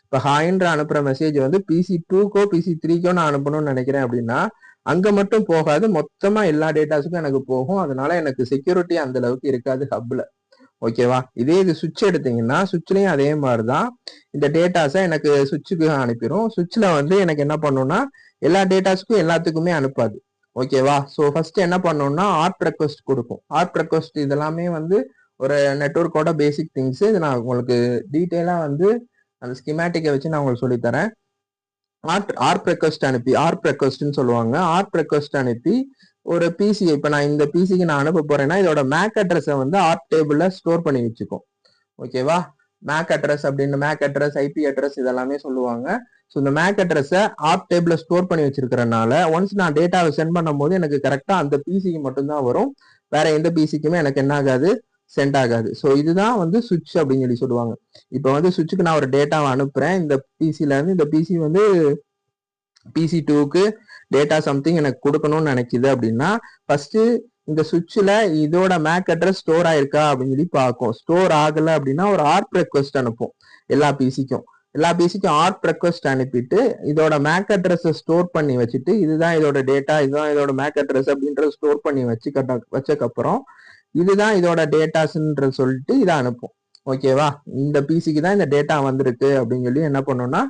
இப்போ ஹாய்ன்ற அனுப்புற மெசேஜ் வந்து பிசி 2க்கோ பிசி 3க்கோ நான் அனுப்பணும்னு நினைக்கிறேன் அப்படின்னா அங்க மட்டும் போகாது, மொத்தமா எல்லா டேட்டாஸுக்கும் எனக்கு போகும். அதனால எனக்கு செக்யூரிட்டி அந்த அளவுக்கு இருக்காது ஹப்ல. ஓகேவா? இதே இது சுவிட்ச் எடுத்தீங்கன்னா சுவிட்ச்லயும் அதே மாதிரிதான் இந்த டேட்டாஸை எனக்கு சுவிட்சுக்கு அனுப்பிடும். சுவிட்ச்ல வந்து எனக்கு என்ன பண்ணும்னா எல்லா டேட்டாஸுக்கும் எல்லாத்துக்குமே அனுப்பாது. ஓகேவா? ஸோ ஃபர்ஸ்ட் என்ன பண்ணணும்னா ஆர்ட் ரெக்வஸ்ட் கொடுக்கும். ஆர்ட் ரெக்வஸ்ட் இதெல்லாமே வந்து ஒரு நெட்வொர்க்கோட பேசிக் திங்ஸ். இது நான் உங்களுக்கு டீட்டெயிலா வந்து அந்த ஸ்கிமேட்டிக்கை வச்சு நான் உங்களுக்கு சொல்லித்தரேன். ஆர்ப் ரெக்வஸ்ட் அனுப்பி, ஆர்ப் ரெக்வஸ்ட்னு சொல்லுவாங்க. ஆர்ப் ரெக்வஸ்ட் அனுப்பி ஒரு பிசி, இப்ப நான் இந்த பிசிக்கு நான் அனுப்ப போறேன்னா இதோட மேக் அட்ரஸை வந்து ஆர்ப் டேபிள்ல ஸ்டோர் பண்ணி வச்சுக்கும். ஓகேவா? மேக் அட்ரஸ் அப்படின்னு, மேக் அட்ரஸ், ஐபி அட்ரஸ் இதெல்லாமே சொல்லுவாங்க. ஸோ இந்த மேக் அட்ரஸை ஆர்ப் டேபிள்ல ஸ்டோர் பண்ணி வச்சிருக்கிறனால ஒன்ஸ் நான் டேட்டாவை சென்ட் பண்ணும் போது எனக்கு கரெக்டா அந்த பிசிக்கு மட்டும்தான் வரும், வேற எந்த பிசிக்குமே எனக்கு என்ன ஆகாது, சென்ட் ஆகாது. ஸோ இதுதான் வந்து சுவிட்ச் அப்படின்னு சொல்லி சொல்லுவாங்க. இப்போ வந்து சுவிட்சுக்கு நான் ஒரு டேட்டாவை அனுப்புறேன் இந்த பிசில இருந்து. இந்த பிசி வந்து பிசி 2க்கு டேட்டா சம்திங் எனக்கு கொடுக்கணும்னு நினைக்குது அப்படின்னா ஃபர்ஸ்ட் இந்த சுவிட்ச்ல இதோட மேக் அட்ரஸ் ஸ்டோர் ஆயிருக்கா அப்படின்னு சொல்லி பார்க்கும். ஸ்டோர் ஆகல அப்படின்னா ஒரு ஆர்ப் ரெக்வஸ்ட் அனுப்பும் எல்லா பிசிக்கும். எல்லா பிசிக்கும் ஆர்ப் ரெக்வஸ்ட் அனுப்பிட்டு இதோட மேக் அட்ரஸ் ஸ்டோர் பண்ணி வச்சுட்டு இதுதான் இதோட டேட்டா, இதுதான் இதோட மேக் அட்ரஸ் அப்படின்றத ஸ்டோர் பண்ணி வச்சக்கப்புறம் இதுதான் இதோட டேட்டாஸ்ன்ற சொல்லிட்டு இதை அனுப்பும். ஓகேவா, இந்த பிசிக்கு தான் இந்த டேட்டா வந்திருக்கு அப்படின்னு சொல்லி என்ன பண்ணும்னா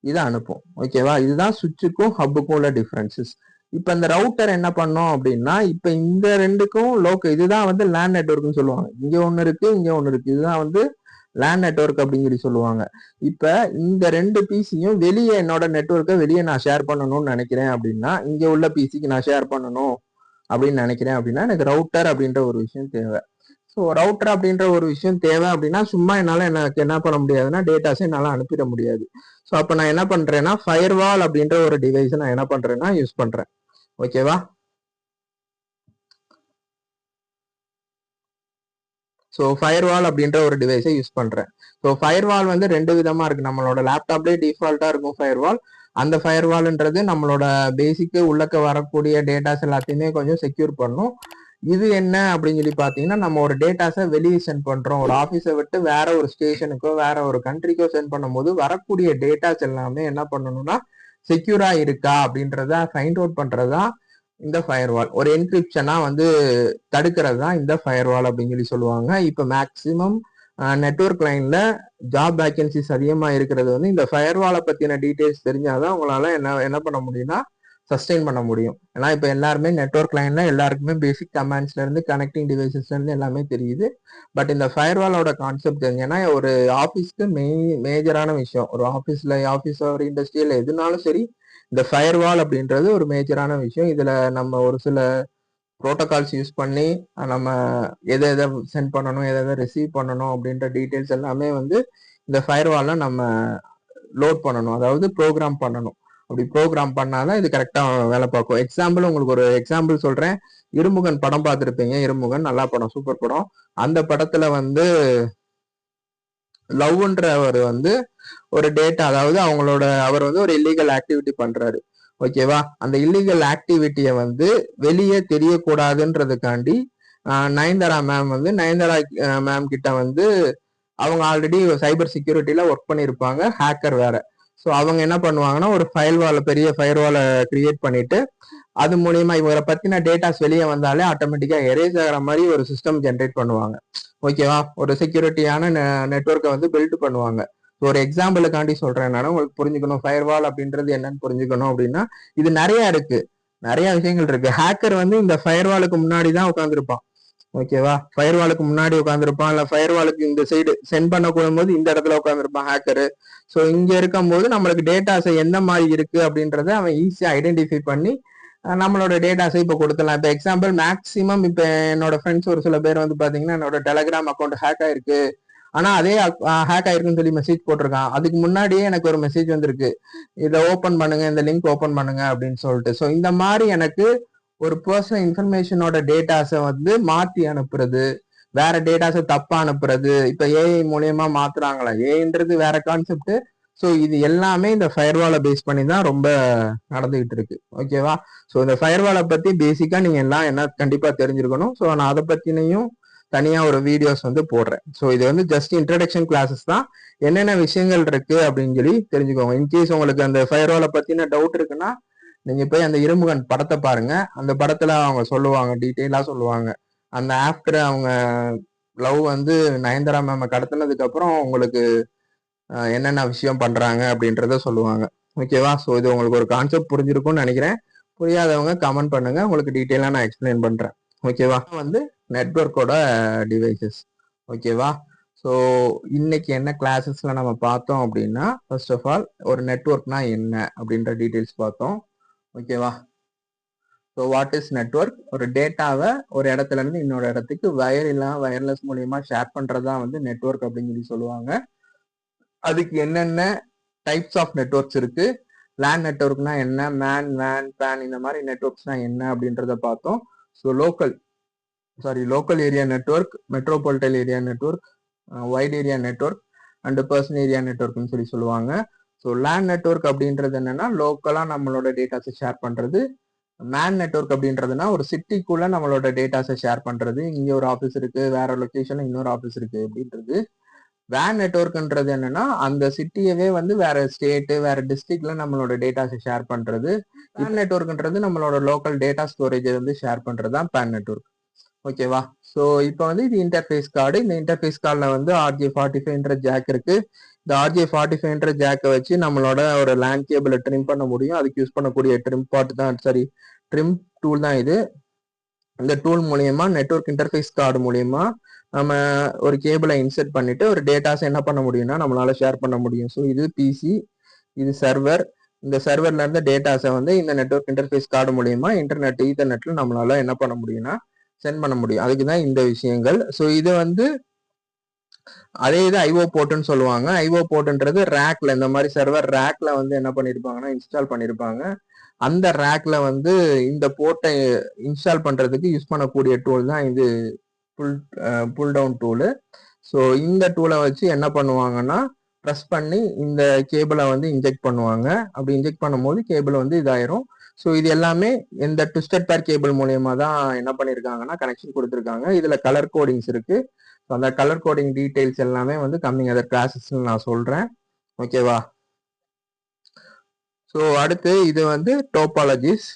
இதை அனுப்பும். ஓகேவா, இதுதான் சுவிட்சுக்கும் ஹப்புக்கும் உள்ள டிஃபரன்சஸ். இப்ப இந்த ரவுட்டர் என்ன பண்ணோம் அப்படின்னா, இப்ப இந்த ரெண்டுக்கும் இதுதான் வந்து லேன் நெட்வொர்க்னு சொல்லுவாங்க. இங்க ஒண்ணு இருக்கு, இங்க ஒண்ணு இருக்கு. இதுதான் வந்து லேன் நெட்வொர்க் அப்படின்னு சொல்லி சொல்லுவாங்க. இப்ப இந்த ரெண்டு பிசியும் வெளியே என்னோட நெட்வொர்க்கை வெளியே நான் ஷேர் பண்ணணும்னு நினைக்கிறேன் அப்படின்னா, இங்க உள்ள பிசிக்கு நான் ஷேர் பண்ணணும் அப்படின்னு நினைக்கிறேன் அப்படின்னா எனக்கு ரவுட்டர் அப்படின்ற ஒரு விஷயம் தேவை. ஸோ ரவுட்டர் அப்படின்ற ஒரு விஷயம் தேவை அப்படின்னா சும்மா எனக்கு என்ன பண்ண முடியாதுன்னா டேட்டாஸை என்னால் அனுப்பிட முடியாது. ஸோ அப்போ நான் என்ன பண்றேன்னா ஃபயர்வால் அப்படின்ற ஒரு டிவைஸை நான் என்ன பண்றேன்னா யூஸ் பண்றேன். ஓகேவா, ஸோ ஃபயர்வால் அப்படின்ற ஒரு டிவைஸை யூஸ் பண்றேன். ஸோ ஃபயர்வால் வந்து ரெண்டு விதமா இருக்கு. நம்மளோட லேப்டாப்லேயே டிஃபால்ட்டா இருக்கும் ஃபயர்வால். அந்த ஃபயர்வால்ன்றது நம்மளோட பேசிக்கு உள்ளக்க வரக்கூடிய டேட்டாஸ் எல்லாத்தையுமே கொஞ்சம் செக்யூர் பண்ணும். இது என்ன அப்படின்னு சொல்லி பாத்தீங்கன்னா, நம்ம ஒரு டேட்டாஸை வெளியே சென்ட் பண்றோம், ஒரு ஆஃபீஸை விட்டு வேற ஒரு ஸ்டேஷனுக்கோ வேற ஒரு கண்ட்ரிக்கோ சென்ட் பண்ணும்போது வரக்கூடிய டேட்டாஸ் எல்லாமே என்ன பண்ணணும்னா செக்யூரா இருக்கா அப்படின்றத ஃபைண்ட் அவுட் பண்றதா இந்த ஃபயர்வால். ஒரு என்கிரிப்ஷனா வந்து தடுக்கிறது தான் இந்த ஃபயர்வால் அப்படின்னு சொல்லி சொல்லுவாங்க. இப்போ மேக்சிமம் நெட்வொர்க் லைன்ல ஜாப் வேகன்சிஸ் அதிகமா இருக்கிறது வந்து இந்த ஃபயர்வாலை பத்தின டீடைல்ஸ் தெரிஞ்சாதான் உங்களால என்ன பண்ண முடியும்னா சஸ்டெயின் பண்ண முடியும். ஏன்னா இப்போ எல்லாருமே நெட்வொர்க் லைன்ல எல்லாருக்குமே பேசிக் கமாண்ட்ஸ்ல இருந்து கனெக்டிங் டிவைசஸ்ல இருந்து எல்லாமே தெரியுது. பட் இந்த ஃபயர்வாலோட கான்செப்ட் தெரிஞ்சுன்னா ஒரு ஆஃபீஸ்க்கு மேஜரான விஷயம். ஒரு ஆஃபீஸ் ஒரு இண்டஸ்ட்ரியல் எதுனாலும் சரி இந்த ஃபயர்வால் அப்படின்றது ஒரு மேஜரான விஷயம். இதுல நம்ம ஒரு சில ப்ரோட்டோகால்ஸ் யூஸ் பண்ணி நம்ம எதை சென்ட் பண்ணணும், எதை ரிசீவ் பண்ணணும் அப்படின்ற டீட்டெயில்ஸ் எல்லாமே வந்து இந்த ஃபயர்வால்ல நம்ம லோட் பண்ணணும், அதாவது ப்ரோக்ராம் பண்ணணும். அப்படி ப்ரோக்ராம் பண்ணாதான் இது கரெக்டா வேலை பார்க்கும். எக்ஸாம்பிள் உங்களுக்கு ஒரு எக்ஸாம்பிள் சொல்றேன். இருமுகன் படம் பார்த்துருப்பீங்க. இருமுகன் நல்ல படம், சூப்பர் படம். அந்த படத்துல வந்து லவ்ன்றவர் வந்து ஒரு டேட்டா, அதாவது அவர் வந்து ஒரு இல்லீகல் ஆக்டிவிட்டி பண்றாரு. ஓகேவா, அந்த இல்லீகல் ஆக்டிவிட்டியை வந்து வெளியே தெரியக்கூடாதுன்றதுக்காண்டி நயன்தாரா மேம் கிட்ட வந்து அவங்க ஆல்ரெடி சைபர் செக்யூரிட்டியில ஒர்க் பண்ணியிருப்பாங்க, ஹேக்கர் வேற. ஸோ அவங்க என்ன பண்ணுவாங்கன்னா ஒரு பெரிய ஃபயர்வாலை கிரியேட் பண்ணிட்டு அது மூலியமா இவரை பத்தின டேட்டாஸ் வெளியே வந்தாலே ஆட்டோமேட்டிக்கா எரேஸ் ஆகிற மாதிரி ஒரு சிஸ்டம் ஜென்ரேட் பண்ணுவாங்க. ஓகேவா, ஒரு செக்யூரிட்டியான நெட்வொர்க்கை வந்து பில்ட் பண்ணுவாங்க. ஒரு எக்ஸாம்பிளுக்காண்டி சொல்றேன், நான் உங்களுக்கு புரிஞ்சுக்கணும் ஃபயர்வால் அப்படின்றது என்னன்னு புரிஞ்சுக்கணும் அப்படின்னா இது நிறைய விஷயங்கள் இருக்கு. ஹேக்கர் வந்து இந்த ஃபயர்வாலுக்கு முன்னாடி தான் உட்காந்துருப்பான். ஓகேவா, ஃபயர்வாலுக்கு முன்னாடி உட்காந்துருப்பான், இல்ல ஃபயர்வாலுக்கு இந்த சைடு சென்ட் பண்ண போது இந்த இடத்துல உட்காந்துருப்பான் ஹேக்கரு. ஸோ இங்க இருக்கும் போது நம்மளுக்கு டேட்டாஸ் எந்த மாதிரி இருக்கு அப்படின்றத அவன் ஈஸியா ஐடென்டிஃபை பண்ணி நம்மளோட டேட்டாஸை இப்போ கொடுத்துடலாம். இப்போ எக்ஸாம்பிள் மேக்ஸிமம் இப்போ என்னோட ஃப்ரெண்ட்ஸ் ஒரு சில பேர் வந்து பாத்தீங்கன்னா என்னோட டெலகிராம் அக்கௌண்ட் ஹேக் ஆயிருக்கு, ஆனா அதே ஹேக் ஆயிருக்குன்னு சொல்லி மெசேஜ் போட்டிருக்கான். அதுக்கு முன்னாடியே எனக்கு ஒரு மெசேஜ் வந்திருக்கு, இதை ஓப்பன் பண்ணுங்க, இந்த லிங்க் ஓப்பன் பண்ணுங்க அப்படின்னு சொல்லிட்டு. ஸோ இந்த மாதிரி எனக்கு ஒரு பர்சனல் இன்ஃபர்மேஷனோட டேட்டாஸை வந்து மாத்தி அனுப்புறது, வேற டேட்டாஸை தப்பா அனுப்புறது, இப்ப ஏஐ மூலியமா மாத்துறாங்களா, ஏஐன்றது வேற கான்செப்ட். ஸோ இது எல்லாமே இந்த ஃபயர்வாலை பேஸ் பண்ணி தான் ரொம்ப நடந்துகிட்டு இருக்கு. ஓகேவா, ஸோ இந்த ஃபயர்வாலை பத்தி பேசிக்கா நீங்க எல்லாம் என்ன கண்டிப்பா தெரிஞ்சிருக்கணும். ஸோ நான் அதை பத்தினையும் தனியா ஒரு வீடியோஸ் வந்து போடுறேன். ஸோ இது வந்து ஜஸ்ட் இன்ட்ரடக்ஷன் கிளாஸஸ் தான். என்னென்ன விஷயங்கள் இருக்கு அப்படின்னு சொல்லி தெரிஞ்சுக்கோங்க. இன்கேஸ் உங்களுக்கு அந்த ஃபயர்வாலை பத்தின டவுட் இருக்குன்னா நீங்க போய் அந்த இருமுகன் படத்தை பாருங்க. அந்த படத்துல அவங்க சொல்லுவாங்க, டீட்டெயிலா சொல்லுவாங்க. அந்த ஆஃப்டர் அவங்க லவ் வந்து நயன்தாரா மேம் கடத்தினதுக்கு அப்புறம் உங்களுக்கு என்னென்ன விஷயம் பண்றாங்க அப்படின்றத சொல்லுவாங்க. ஓகேவா, ஸோ இது உங்களுக்கு ஒரு கான்செப்ட் புரிஞ்சிருக்கும்னு நினைக்கிறேன். புரியாதவங்க கமெண்ட் பண்ணுங்க, உங்களுக்கு டீட்டெயிலா நான் எக்ஸ்பிளைன் பண்றேன். ஓகேவா, வந்து நெட்வொர்க்கோட டிவைசஸ். ஓகேவா, ஸோ இன்னைக்கு என்ன கிளாஸஸ்ல நம்ம பார்த்தோம் அப்படின்னா, ஃபர்ஸ்ட் ஆஃப் ஆல் ஒரு நெட்வொர்க்னா என்ன அப்படின்ற டீட்டெயில்ஸ் பார்த்தோம். ஓகேவா, ஸோ வாட் இஸ் நெட்வொர்க்? ஒரு டேட்டாவை ஒரு இடத்துல இருந்து இன்னொரு இடத்துக்கு வயர்லெஸ் மூலியமா ஷேர் பண்றதா வந்து நெட்வொர்க் அப்படின்னு சொல்லி சொல்லுவாங்க. அதுக்கு என்னென்ன டைப்ஸ் ஆஃப் நெட்வொர்க்ஸ் இருக்கு, லேன் நெட்வொர்க்னா என்ன, மேன் வேன் பேன் இந்த மாதிரி நெட்வொர்க்ஸ்னா என்ன அப்படின்றத பார்த்தோம். So local area network, metropolitan area network, wide area network and personal area நெட்வொர்க்னு சொல்லி சொல்லுவாங்க. ஸோ லேன் நெட்வொர்க் அப்படின்றது என்னன்னா லோக்கலா நம்மளோட டேட்டாஸை ஷேர் பண்றது. மேன் நெட்வொர்க் அப்படின்றதுனா ஒரு சிட்டிக்குள்ள நம்மளோட டேட்டாஸை ஷேர் பண்றது. இங்க ஒரு ஆஃபீஸ் இருக்கு, வேற லொகேஷன்ல இன்னொரு ஆஃபீஸ் இருக்கு அப்படின்றது. வேன் நெட்வொர்க்ன்றது என்னன்னா அந்த சிட்டியவே வந்து வேற ஸ்டேட் வேற டிஸ்ட்ரிக்ட்ல நம்மளோட டேட்டாஸை ஷேர் பண்றது. வேன் நெட்வொர்க்ன்றது நம்மளோட லோக்கல் டேட்டா ஸ்டோரேஜை வந்து ஷேர் பண்றது தான் பேன் நெட்வொர்க். ஓகேவா? ஸோ இப்போ வந்து இது இன்டர்ஃபேஸ் கார்டு. இந்த இன்டர்ஃபேஸ் கார்டில் வந்து RJ45ன்ற ஜாக் இருக்கு. இந்த RJ45ன்ற ஜாக்கை வச்சு நம்மளோட ஒரு லேண்ட் கேபிளை ட்ரிம் பண்ண முடியும். அதுக்கு யூஸ் பண்ணக்கூடிய ட்ரிம் பார்ட் தான், சரி ட்ரிம் டூல் தான் இது. இந்த டூல் மூலியமா நெட்வொர்க் இன்டர்ஃபேஸ் கார்டு மூலியமா நம்ம ஒரு கேபிளை இன்செர்ட் பண்ணிட்டு ஒரு டேட்டாஸ் என்ன பண்ண முடியும்னா நம்மளால ஷேர் பண்ண முடியும். ஸோ இது பிசி, இது சர்வர். இந்த சர்வர்ல இருந்த டேட்டாஸை வந்து இந்த நெட்வொர்க் இன்டர்ஃபேஸ் கார்டு மூலியமா இன்டர்நெட் ஈத்தர்நெட்ல நம்மளால என்ன பண்ண முடியும்னா சென்ட் பண்ண முடியும். அதுக்கு தான் இந்த விஷயங்கள். ஸோ இது வந்து அதே இது ஐஓ போர்ட்னு சொல்லுவாங்க. ஐஓ போர்ட்ன்றது ரேக்ல, இந்த மாதிரி சர்வர் ரேக்ல வந்து என்ன பண்ணிருப்பாங்கன்னா இன்ஸ்டால் பண்ணிருப்பாங்க. அந்த ரேக்ல வந்து இந்த போர்ட்டை இன்ஸ்டால் பண்றதுக்கு யூஸ் பண்ணக்கூடிய டூல் தான் இது புல் டவுன் டூலு. ஸோ இந்த டூலை வச்சு என்ன பண்ணுவாங்கன்னா ப்ரெஸ் பண்ணி இந்த கேபிளை வந்து இன்ஜெக்ட் பண்ணுவாங்க. அப்படி இன்ஜெக்ட் பண்ணும்போது கேபிள் வந்து இதாயிரும். ஸோ இது எல்லாமே இந்த ட்விஸ்டட் பேர் கேபிள் மூலியமா தான் என்ன பண்ணியிருக்காங்கன்னா கனெக்ஷன் கொடுத்துருக்காங்க. இதுல கலர் கோடிங்ஸ் இருக்கு. அந்த கலர் கோடிங் டீடைல்ஸ் எல்லாமே வந்து கம்மிங் அதர் கிளாஸஸ் நான் சொல்றேன். ஓகேவா? ஸோ அடுத்து இது வந்து topologies.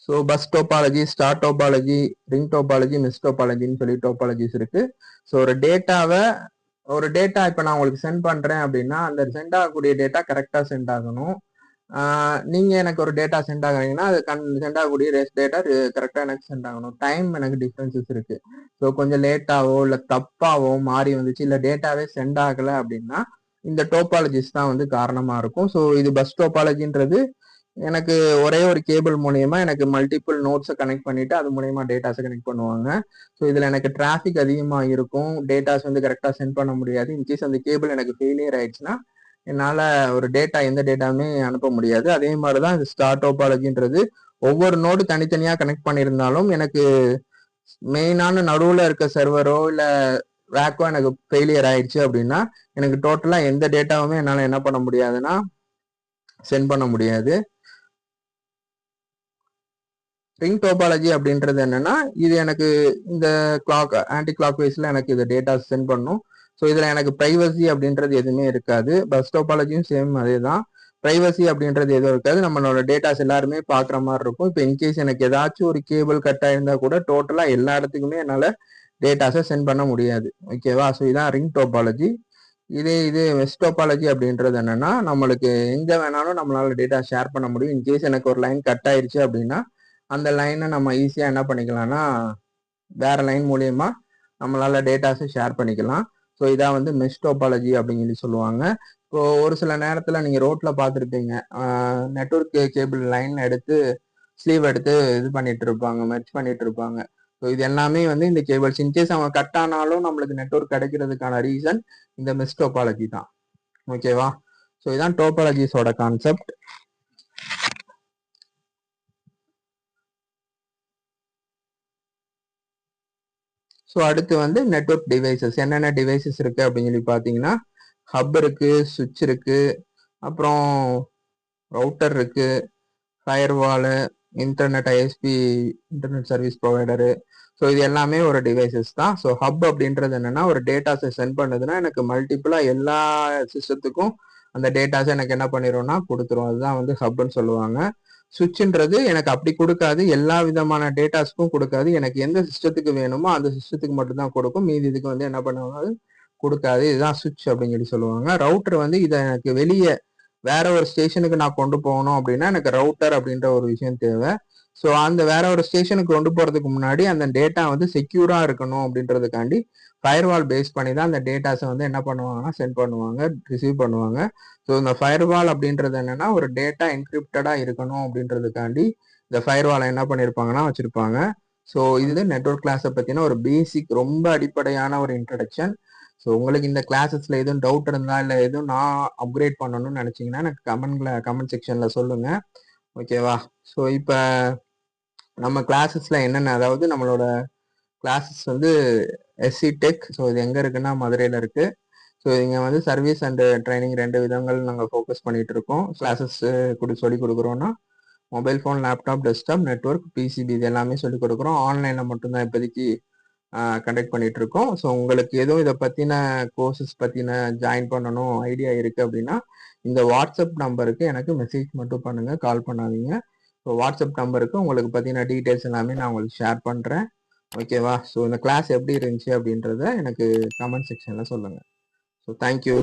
So bus topology, star topology, ring topology, mesh டோபாலஜின்னு சொல்லி டோபாலஜிஸ் இருக்கு. ஸோ ஒரு டேட்டா இப்போ நான் உங்களுக்கு சென்ட் பண்றேன் அப்படின்னா அந்த சென்ட் ஆகக்கூடிய டேட்டா கரெக்டாக சென்ட் ஆகணும். நீங்க எனக்கு ஒரு டேட்டா சென்ட் ஆகுறீங்கன்னா அது சென்ட் ஆகக்கூடிய டேட்டா கரெக்டாக எனக்கு சென்ட் ஆகணும். டைம் எனக்கு டிஃப்ரென்சஸ் இருக்கு. ஸோ கொஞ்சம் லேட்டாவோ இல்லை தப்பாவோ மாறி வந்துச்சு, இல்லை டேட்டாவே சென்ட் ஆகலை அப்படின்னா இந்த டோபாலஜிஸ் தான் வந்து காரணமா இருக்கும். ஸோ இது பஸ் டோபாலஜின்றது எனக்கு ஒரே ஒரு கேபிள் மூலியமா எனக்கு மல்டிபிள் நோட்ஸை கனெக்ட் பண்ணிட்டு அது மூலியமா டேட்டாஸை கனெக்ட் பண்ணுவாங்க. ஸோ இதுல எனக்கு டிராஃபிக் அதிகமாக இருக்கும், டேட்டாஸ் வந்து கரெக்டாக சென்ட் பண்ண முடியாது. இன்கேஸ் அந்த கேபிள் எனக்கு ஃபெயிலியர் ஆயிடுச்சுன்னா என்னால் ஒரு டேட்டா எந்த டேட்டாவுமே அனுப்ப முடியாது. அதே மாதிரி தான் இந்த ஸ்டார் டோபாலஜின்றது ஒவ்வொரு நோடு தனித்தனியாக கனெக்ட் பண்ணியிருந்தாலும் எனக்கு மெயினான நடுவில் இருக்க சர்வரோ இல்லை ரேக்கோ எனக்கு ஃபெயிலியர் ஆயிடுச்சு அப்படின்னா எனக்கு டோட்டலாக எந்த டேட்டாவுமே என்னால் என்ன பண்ண முடியாதுன்னா சென்ட் பண்ண முடியாது. ரிங் டோபாலஜி அப்படின்றது என்னன்னா இது எனக்கு இந்த ஆன்டி கிளாக் வைஸ்ல எனக்கு இது டேட்டா சென்ட் பண்ணும். ஸோ இதுல எனக்கு பிரைவசி அப்படின்றது எதுவுமே இருக்காது. பஸ் டோபாலஜியும் சேம் அதே தான். பிரைவசி அப்படின்றது எதுவும் இருக்காது. நம்மளோட டேட்டாஸ் எல்லாருமே பாக்குற மாதிரி இருக்கும். இப்போ இன்கேஸ் எனக்கு ஏதாச்சும் ஒரு கேபிள் கட் ஆயிருந்தா கூட டோட்டலா எல்லா இடத்துக்குமே என்னால டேட்டாஸை சென்ட் பண்ண முடியாது. ஓகேவா? ஸோ இதான் ரிங் டோபாலஜி. இது மெஷ் டோபாலஜி அப்படின்றது என்னன்னா நம்மளுக்கு எங்க வேணாலும் நம்மளால டேட்டா ஷேர் பண்ண முடியும். இன்கேஸ் எனக்கு ஒரு லைன் கட் ஆயிருச்சு அப்படின்னா அந்த லைனை நம்ம ஈஸியா என்ன பண்ணிக்கலாம்னா வேற லைன் மூலியமா நம்மளால டேட்டாஸை ஷேர் பண்ணிக்கலாம். ஸோ இதான் வந்து மெஷ் டோபாலஜி அப்படின்னு சொல்லி சொல்லுவாங்க. இப்போ ஒரு சில நேரத்தில் நீங்கள் ரோட்டில் பார்த்துருப்பீங்க, நெட்வொர்க் கேபிள் லைன் எடுத்து ஸ்லீவ் எடுத்து இது பண்ணிட்டு இருப்பாங்க, மெர்ஜ் பண்ணிட்டு இருப்பாங்க. ஸோ இது எல்லாமே வந்து இந்த கேபிள்ஸ் இன்கேஸ் அவங்க கட் ஆனாலும் நம்மளுக்கு நெட்வொர்க் கிடைக்கிறதுக்கான ரீசன் இந்த மெஷ் டோபாலஜி தான். ஓகேவா? ஸோ இதான் டோபாலஜிஸோட கான்செப்ட். ஸோ அடுத்து வந்து நெட்வொர்க் டிவைசஸ். என்னென்ன டிவைசஸ் இருக்கு அப்படின்னு சொல்லி பார்த்தீங்கன்னா ஹப் இருக்கு, சுவிட்ச் இருக்கு, அப்புறம் ரவுட்டர் இருக்கு, firewall, internet ISP, internet service provider. So இது எல்லாமே ஒரு டிவைசஸ் தான். ஸோ ஹப் அப்படின்றது என்னன்னா ஒரு டேட்டாஸை சென்ட் பண்ணுதுன்னா எனக்கு மல்டிபிளா எல்லா சிஸ்டத்துக்கும் அந்த டேட்டாஸை எனக்கு என்ன பண்ணிடும்னா கொடுத்துரும். அதுதான் வந்து ஹப்னு சொல்லுவாங்க. சுவிட்ச்ன்றது எனக்கு அப்படி கொடுக்காது, எல்லா விதமான டேட்டாஸ்க்கும் கொடுக்காது. எனக்கு எந்த சிஸ்டத்துக்கு வேணுமோ அந்த சிஸ்டத்துக்கு மட்டும்தான் கொடுக்கும், மீதி இதுக்கு வந்து என்ன பண்ணுவாங்க கொடுக்காது. இதுதான் சுவிட்ச் அப்படின்னு சொல்லி சொல்லுவாங்க. ரவுட்டர் வந்து இதை எனக்கு வெளியே வேற ஒரு ஸ்டேஷனுக்கு நான் கொண்டு போகணும் அப்படின்னா எனக்கு ரவுட்டர் அப்படின்ற ஒரு விஷயம் தேவை. ஸோ அந்த வேற ஒரு ஸ்டேஷனுக்கு கொண்டு போறதுக்கு முன்னாடி அந்த டேட்டா வந்து செக்யூரா இருக்கணும் அப்படின்றதுக்காண்டி ஃபயர்வால் பேஸ் பண்ணி தான் அந்த டேட்டாஸை வந்து என்ன பண்ணுவாங்கன்னா சென்ட் பண்ணுவாங்க, ரிசீவ் பண்ணுவாங்க. ஸோ இந்த ஃபயர்வால் அப்படின்றது என்னன்னா ஒரு டேட்டா என்கிரிப்டடா இருக்கணும் அப்படின்றதுக்காண்டி இந்த ஃபயர்வாலை என்ன பண்ணியிருப்பாங்கன்னா வச்சிருப்பாங்க. ஸோ இது நெட்வொர்க் கிளாஸை பத்தின ஒரு பேசிக் ரொம்ப அடிப்படையான ஒரு இன்ட்ரடக்ஷன். ஸோ உங்களுக்கு இந்த கிளாஸஸ்ல எதுவும் டவுட் இருந்தா இல்லை எதுவும் நான் அப்கிரேட் பண்ணணும்னு நினைச்சீங்கன்னா எனக்கு கமெண்ட் செக்ஷன்ல சொல்லுங்க. ஓகேவா? ஸோ இப்போ நம்ம கிளாஸஸ்ல என்னென்ன, அதாவது நம்மளோட கிளாஸஸ் வந்து எஸ்சி டெக். ஸோ இது எங்க இருக்குன்னா மதுரையில இருக்கு. ஸோ இங்க வந்து சர்வீஸ் அண்ட் ட்ரைனிங் ரெண்டு விதங்கள் நாங்கள் ஃபோக்கஸ் பண்ணிட்டு இருக்கோம். கிளாஸஸ் சொல்லி கொடுக்குறோம்னா mobile phone, laptop, desktop, network, PCB இது எல்லாமே சொல்லி கொடுக்குறோம். ஆன்லைன்ல மட்டும்தான் இப்போதைக்கு கண்டக்ட் பண்ணிட்டு இருக்கோம். ஸோ உங்களுக்கு எதுவும் இதை பற்றின கோர்சஸ் பற்றின ஜாயின் பண்ணணும் ஐடியா இருக்குது அப்படின்னா இந்த வாட்ஸ்அப் நம்பருக்கு எனக்கு மெசேஜ் மட்டும் பண்ணுங்கள், கால் பண்ணாதீங்க. ஸோ வாட்ஸ்அப் நம்பருக்கு உங்களுக்கு பற்றின டீட்டெயில்ஸ் எல்லாமே நான் உங்களுக்கு ஷேர் பண்ணுறேன். ஓகேவா? ஸோ இந்த கிளாஸ் எப்படி இருந்துச்சு அப்படின்றத எனக்கு கமெண்ட் செக்ஷனில் சொல்லுங்கள். So thank you.